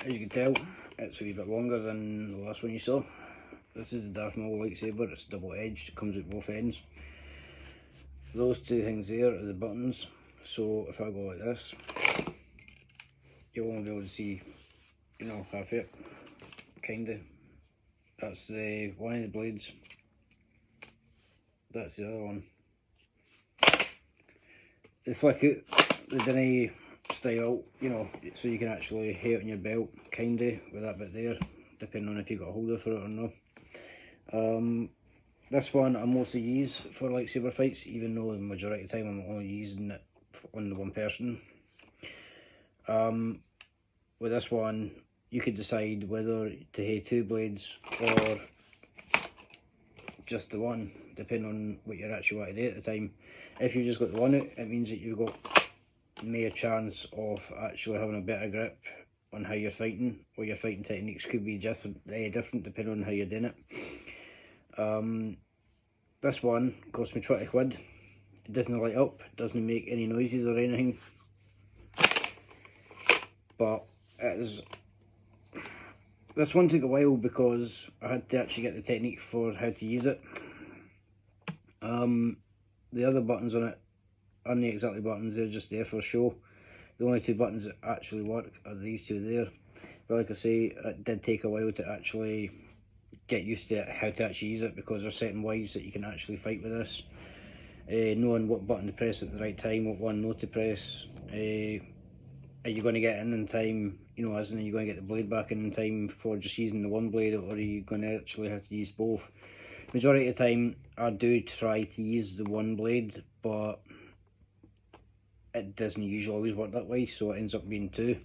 As you can tell, it's a wee bit longer than the last one you saw. This is the Darth Maul lightsaber. It's double-edged, it comes at both ends. Those two things there are the buttons, so if I go like this, you'll only be able to see, you know, half it, kinda. That's the one of the blades. That's the other one. They flick out, they didn't style, you know, so you can actually have it on your belt, kinda, with that bit there, depending on if you got a holder for it or not. This one I mostly use for lightsaber fights, even though the majority of the time I'm only using it on the one person. With this one, you could decide whether to have two blades or just the one, depending on what you're actually want to do at the time. If you've just got the one out, it means that you've got more chance of actually having a better grip on how you're fighting, or your fighting techniques could be different depending on how you're doing it. This one cost me 20 quid. It doesn't light up, it doesn't make any noises or anything, but it is. This one took a while because I had to actually get the technique for how to use it. The other buttons on it aren't exactly buttons, they're just there for show. The only two buttons that actually work are these two there. But like I say, it did take a while to actually get used to it, how to actually use it, because there's certain ways that you can actually fight with this. Knowing what button to press at the right time, what one not to press. Are you going to get in time, you know, as in are you going to get the blade back in time for just using the one blade, or are you going to actually have to use both? Majority of the time I do try to use the one blade, but it doesn't usually always work that way, so it ends up being two.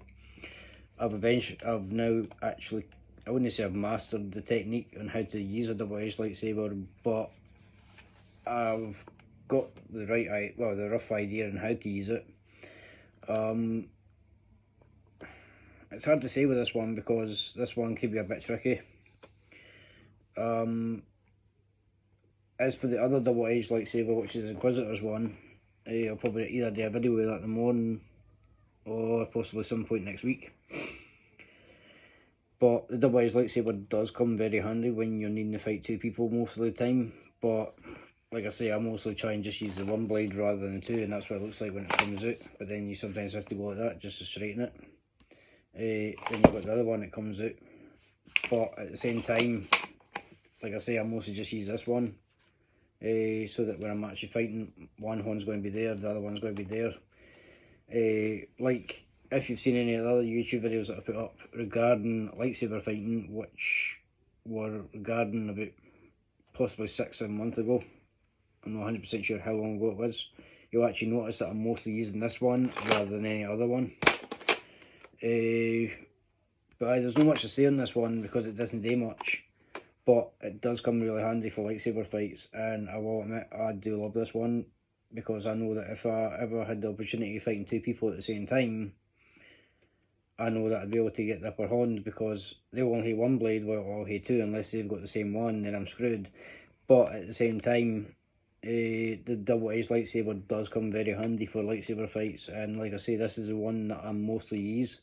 I've now actually, I wouldn't say I've mastered the technique on how to use a double-edged lightsaber, but I've got the the rough idea on how to use it. It's hard to say with this one because this one could be a bit tricky. As for the other double-edged lightsaber, which is the Inquisitor's one, I'll probably either do a video with that in the morning or possibly some point next week. But the double-edged lightsaber does come very handy when you're needing to fight two people most of the time. But like I say, I mostly try and just use the one blade rather than the two, and that's what it looks like when it comes out. But then you sometimes have to go like that just to straighten it. Then you've got the other one that comes out. But at the same time, like I say, I mostly just use this one. So that when I'm actually fighting, one one's going to be there, the other one's going to be there. Like, if you've seen any of the other YouTube videos that I put up regarding lightsaber fighting, which were regarding about possibly 6-7 months ago, I'm not 100% sure how long ago it was, you'll actually notice that I'm mostly using this one rather than any other one. But there's not much to say on this one because it doesn't do much. But it does come really handy for lightsaber fights, and I will admit I do love this one because I know that if I ever had the opportunity of fighting two people at the same time, I know that I'd be able to get the upper hand because they'll only have one blade while I'll have two, unless they've got the same one, then I'm screwed. But at the same time, the double-edged lightsaber does come very handy for lightsaber fights, and like I say, this is the one that I mostly use.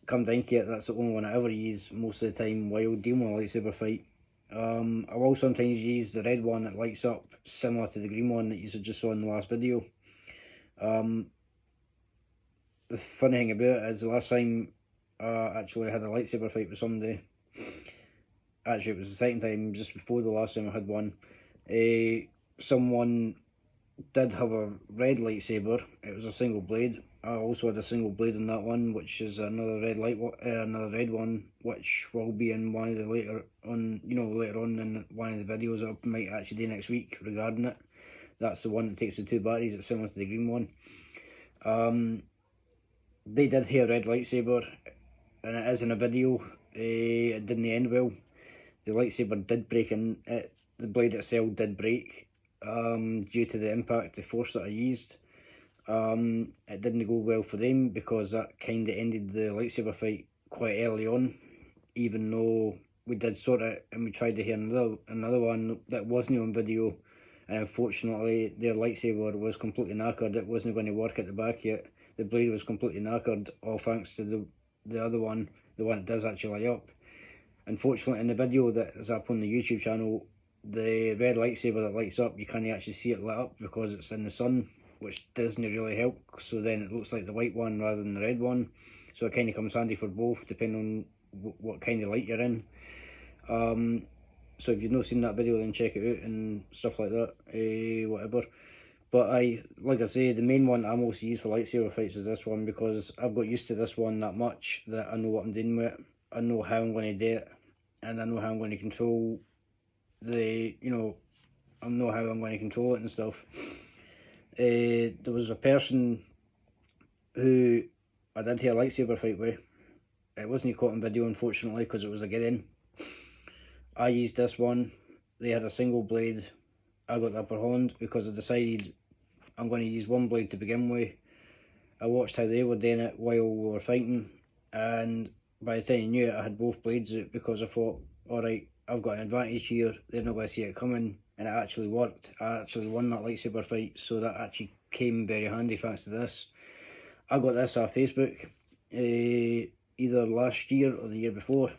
Come down to it, that's the only one I ever use most of the time while dealing with a lightsaber fight. I will sometimes use the red one that lights up, similar to the green one that you just saw in the last video. The funny thing about it is the last time I actually had a lightsaber fight with somebody, actually it was the second time, just before the last time I had one, someone did have a red lightsaber. It was a single blade. I also had a single blade in that one, which is another red one, which will be in one of the later on in one of the videos that I might actually do next week regarding it. That's the one that takes the two batteries. It's similar to the green one. They did have a red lightsaber, and it is in a video. It didn't end well. The lightsaber did break in it. The blade itself did break due to the impact, the force that I used. It didn't go well for them because that kind of ended the lightsaber fight quite early on, even though we did sort it and we tried to hear another one that wasn't on video, and unfortunately their lightsaber was completely knackered. It wasn't going to work at the back yet. The blade was completely knackered, all thanks to the other one, the one that does actually light up. Unfortunately, in the video that is up on the YouTube channel, the red lightsaber that lights up, you can't actually see it lit up because it's in the sun, which doesn't really help. So then it looks like the white one rather than the red one. So it kind of comes handy for both, depending on what kind of light you're in. So if you've not seen that video, then check it out and stuff like that, whatever. But like I say, the main one I mostly use for lightsaber fights is this one, because I've got used to this one that much that I know what I'm doing with it. I know how I'm going to do it, and I know how I'm going to control I know how I'm going to control it and stuff. There was a person who I did hear a lightsaber fight with. It wasn't caught on video, unfortunately, because it was a get-in. I used this one. They had a single blade. I got the upper hand because I decided I'm going to use one blade to begin with. I watched how they were doing it while we were fighting, and by the time I knew it, I had both blades out, because I thought, alright, I've got an advantage here, they're not going to see it coming, and it actually worked. I actually won that lightsaber fight, so that actually came very handy thanks to this. I got this off Facebook, either last year or the year before.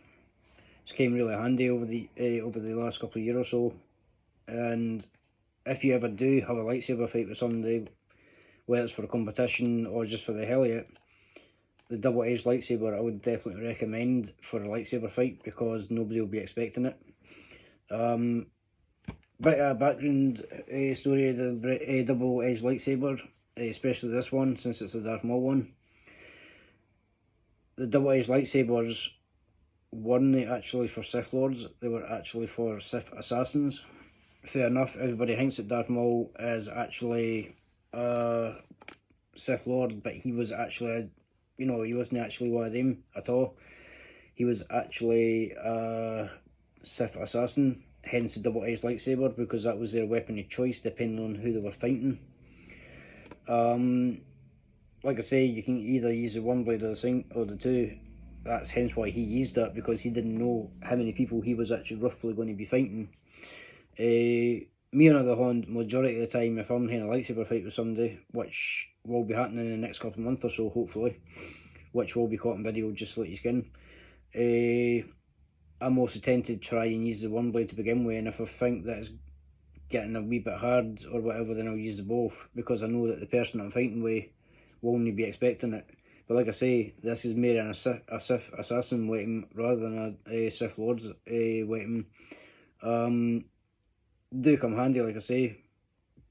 It's came really handy over the last couple of years or so. And if you ever do have a lightsaber fight with somebody, whether it's for a competition or just for the hell of it, the double-edged lightsaber I would definitely recommend for a lightsaber fight, because nobody will be expecting it. Bit of background story of the double-edged lightsaber, especially this one, since it's a Darth Maul one. The double-edged lightsabers weren't actually for Sith Lords, they were actually for Sith assassins. Fair enough, everybody thinks that Darth Maul is actually a Sith Lord, but he was actually, he wasn't actually one of them at all. He was actually a Sith assassin, hence the double-edged lightsaber, because that was their weapon of choice depending on who they were fighting. Like I say, you can either use the one blade or the two. That's hence why he used that, because he didn't know how many people he was actually roughly going to be fighting. Me on the other hand, majority of the time, if I'm having a lightsaber fight with somebody, which will be happening in the next couple of months or so, hopefully, which will be caught in video just to let you skin, I'm also tempted to try and use the one blade to begin with, and if I think that it's getting a wee bit hard or whatever, then I'll use the both, because I know that the person that I'm fighting with will only be expecting it. But like I say, this is more a Sith assassin weapon rather than a Sith Lord's weapon. Do come handy, like I say,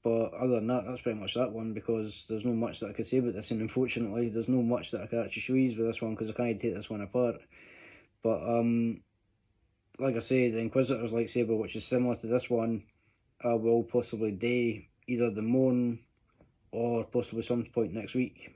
but other than that, that's pretty much that one, because there's not much that I could say about this, and unfortunately there's no much that I could actually show you with this one, because I can't take this one apart. But like I say, the Inquisitor's lightsaber, which is similar to this one, I will possibly do either the morning or possibly some point next week.